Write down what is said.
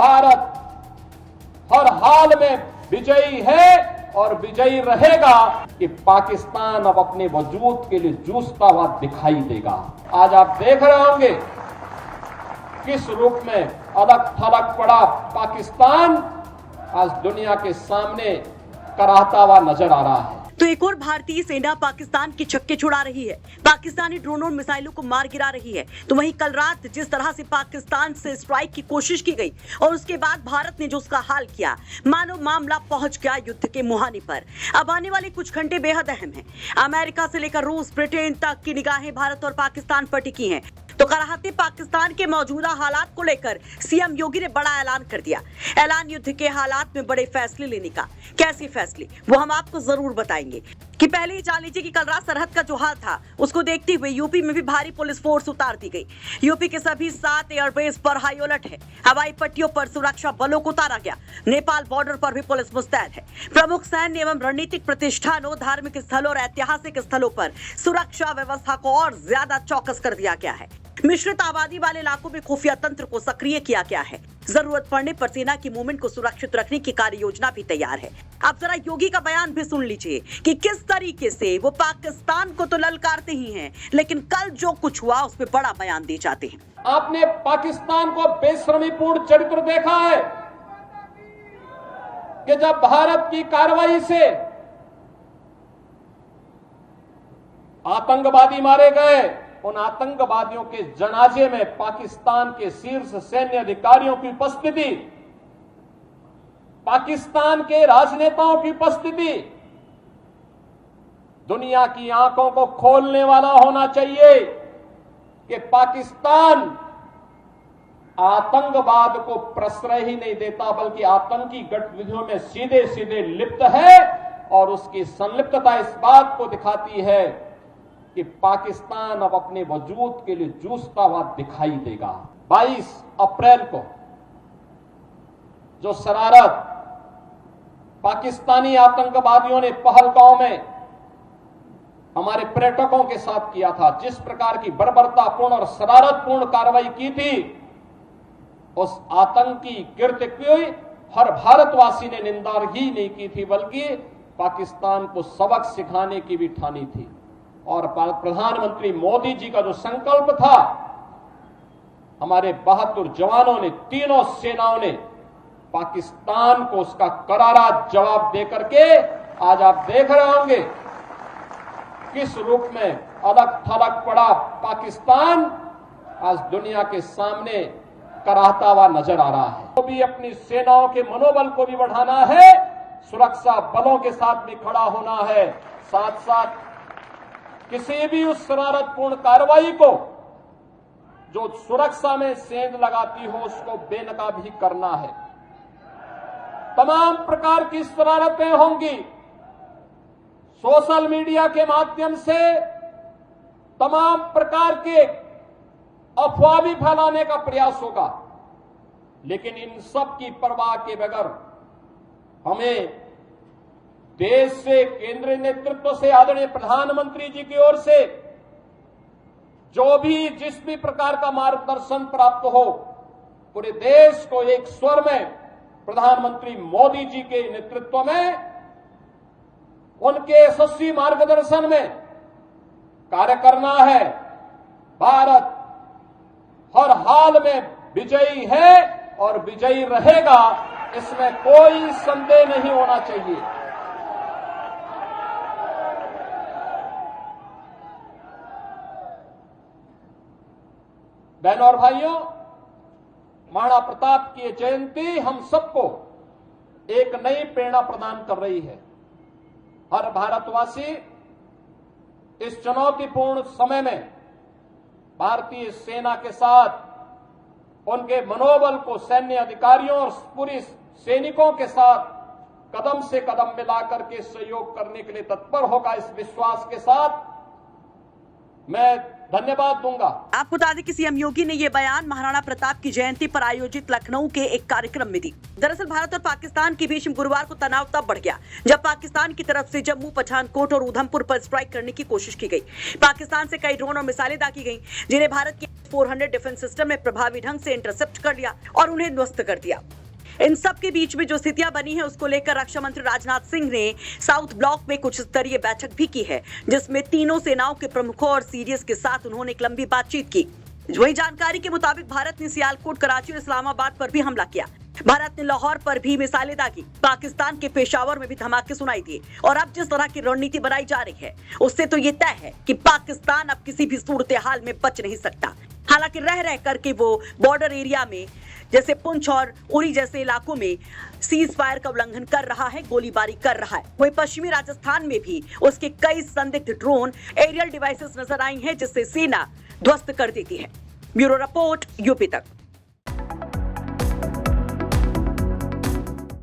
भारत हर हाल में विजयी है और विजयी रहेगा कि पाकिस्तान अब अपने वजूद के लिए जूझता हुआ दिखाई देगा। आज आप देख रहे होंगे किस रूप में अलग थलग पड़ा पाकिस्तान आज दुनिया के सामने कराहता हुआ नजर आ रहा है। तो एक और भारतीय सेना पाकिस्तान के छक्के छुड़ा रही है, पाकिस्तानी ड्रोनों और मिसाइलों को मार गिरा रही है। तो वहीं कल रात जिस तरह से पाकिस्तान से स्ट्राइक की कोशिश की गई और उसके बाद भारत ने जो उसका हाल किया, मानो मामला पहुंच गया युद्ध के मुहाने पर। अब आने वाले कुछ घंटे बेहद अहम हैं। अमेरिका से लेकर रूस, ब्रिटेन तक की निगाहें भारत और पाकिस्तान पर टिकी हैं। तो कराहते पाकिस्तान के मौजूदा हालात को लेकर सीएम योगी ने बड़ा ऐलान कर दिया। ऐलान युद्ध के हालात में बड़े फैसले लेने का। कैसे फैसले, वो हम आपको जरूर बताएंगे। कि पहले ही जान लीजिए कि कल रात सरहद का जो हाल था उसको देखते हुए यूपी में भी भारी पुलिस फोर्स उतार दी गई। यूपी के सभी 7 एयरबेस पर हाई अलर्ट है। हवाई पट्टियों पर सुरक्षा बलों को उतारा गया। नेपाल बॉर्डर पर भी पुलिस मुस्तैद है। प्रमुख सैन्य एवं रणनीतिक प्रतिष्ठानों, धार्मिक स्थलों और ऐतिहासिक स्थलों पर सुरक्षा व्यवस्था को और ज्यादा चौकस कर दिया गया है। मिश्रित आबादी वाले इलाकों में खुफिया तंत्र को सक्रिय किया गया है। जरूरत पड़ने पर सेना की मूवमेंट को सुरक्षित रखने की कार्य योजना भी तैयार है। अब जरा योगी का बयान भी सुन लीजिए कि किस तरीके से वो पाकिस्तान को तो ललकारते ही हैं, लेकिन कल जो कुछ हुआ उस पर बड़ा बयान दे जाते हैं। आपने पाकिस्तान को बेशर्मीपूर्ण चरित्र देखा है कि जब भारत की कार्रवाई से आतंकवादी मारे गए, उन आतंकवादियों के जनाजे में पाकिस्तान के शीर्ष सैन्य अधिकारियों की उपस्थिति, पाकिस्तान के राजनेताओं की उपस्थिति दुनिया की आंखों को खोलने वाला होना चाहिए कि पाकिस्तान आतंकवाद को प्रश्रय ही नहीं देता बल्कि आतंकी गतिविधियों में सीधे सीधे लिप्त है। और उसकी संलिप्तता इस बात को दिखाती है कि पाकिस्तान अब अपने वजूद के लिए जूझता हुआ दिखाई देगा। 22 अप्रैल को जो शरारत पाकिस्तानी आतंकवादियों ने पहलगांव में हमारे पर्यटकों के साथ किया था, जिस प्रकार की बर्बरतापूर्ण और शरारतपूर्ण कार्रवाई की थी, उस आतंकी कृत्य की हर भारतवासी ने निंदा ही नहीं की थी बल्कि पाकिस्तान को सबक सिखाने की भी ठानी थी। और प्रधानमंत्री मोदी जी का जो संकल्प था, हमारे बहादुर जवानों ने, तीनों सेनाओं ने पाकिस्तान को उसका करारा जवाब देकर के आज आप देख रहे होंगे किस रूप में अलग थलग पड़ा पाकिस्तान आज दुनिया के सामने कराहता हुआ नजर आ रहा है। तो भी अपनी सेनाओं के मनोबल को भी बढ़ाना है, सुरक्षा बलों के साथ भी खड़ा होना है, साथ साथ किसी भी उस शरारतपूर्ण कार्रवाई को जो सुरक्षा में सेंध लगाती हो उसको बेनकाब भी करना है। तमाम प्रकार की शरारतें होंगी, सोशल मीडिया के माध्यम से तमाम प्रकार के अफवाह भी फैलाने का प्रयास होगा, लेकिन इन सब की परवाह के बगैर हमें देश से, केंद्रीय नेतृत्व से, आदरणीय प्रधानमंत्री जी की ओर से जो भी जिस भी प्रकार का मार्गदर्शन प्राप्त हो, पूरे देश को एक स्वर में प्रधानमंत्री मोदी जी के नेतृत्व में, उनके यशस्वी मार्गदर्शन में कार्य करना है। भारत हर हाल में विजयी है और विजयी रहेगा, इसमें कोई संदेह नहीं होना चाहिए। बहनों और भाइयों, महाराणा प्रताप की जयंती हम सबको एक नई प्रेरणा प्रदान कर रही है। हर भारतवासी इस चुनौतीपूर्ण समय में भारतीय सेना के साथ उनके मनोबल को सैन्य अधिकारियों और पूरी सैनिकों के साथ कदम से कदम मिलाकर के सहयोग करने के लिए तत्पर होगा। इस विश्वास के साथ मैं धन्यवाद दूंगा। आपको बता दें कि सीएम योगी ने ये बयान महाराणा प्रताप की जयंती पर आयोजित लखनऊ के एक कार्यक्रम में दी। दरअसल भारत और पाकिस्तान के बीच गुरुवार को तनाव तब बढ़ गया जब पाकिस्तान की तरफ से जम्मू, पठानकोट और उधमपुर पर स्ट्राइक करने की कोशिश की गई। पाकिस्तान से कई ड्रोन और मिसाइलें दागी गईं, जिन्हें भारत की S-400 डिफेंस सिस्टम में प्रभावी ढंग से इंटरसेप्ट कर लिया और उन्हें ध्वस्त कर दिया। इन सब के बीच में जो स्थितियां बनी है उसको लेकर रक्षा मंत्री राजनाथ सिंह ने साउथ ब्लॉक में कुछ स्तरीय बैठक भी की है, जिसमें तीनों सेनाओं के प्रमुखों और सीडीएस के साथ उन्होंने एक लंबी बातचीत की। वही जानकारी के मुताबिक भारत ने सियालकोट, कराची और इस्लामाबाद पर भी हमला किया। भारत ने लाहौर पर भी मिसाइलें दागी। पाकिस्तान के पेशावर में भी धमाके सुनाई दिए। और अब जिस तरह की रणनीति बनाई जा रही है उससे तो ये तय है कि पाकिस्तान अब किसी भी सूरत हाल में बच नहीं सकता। हालांकि रह रह करके वो बॉर्डर एरिया में जैसे पुंछ और उरी जैसे इलाकों में सीज फायर का उल्लंघन कर रहा है, गोलीबारी कर रहा है। वहीं पश्चिमी राजस्थान में भी उसके कई संदिग्ध ड्रोन, एरियल डिवाइसेस नजर आई हैं, जिससे सेना ध्वस्त कर देती है। ब्यूरो रिपोर्ट, यूपी तक।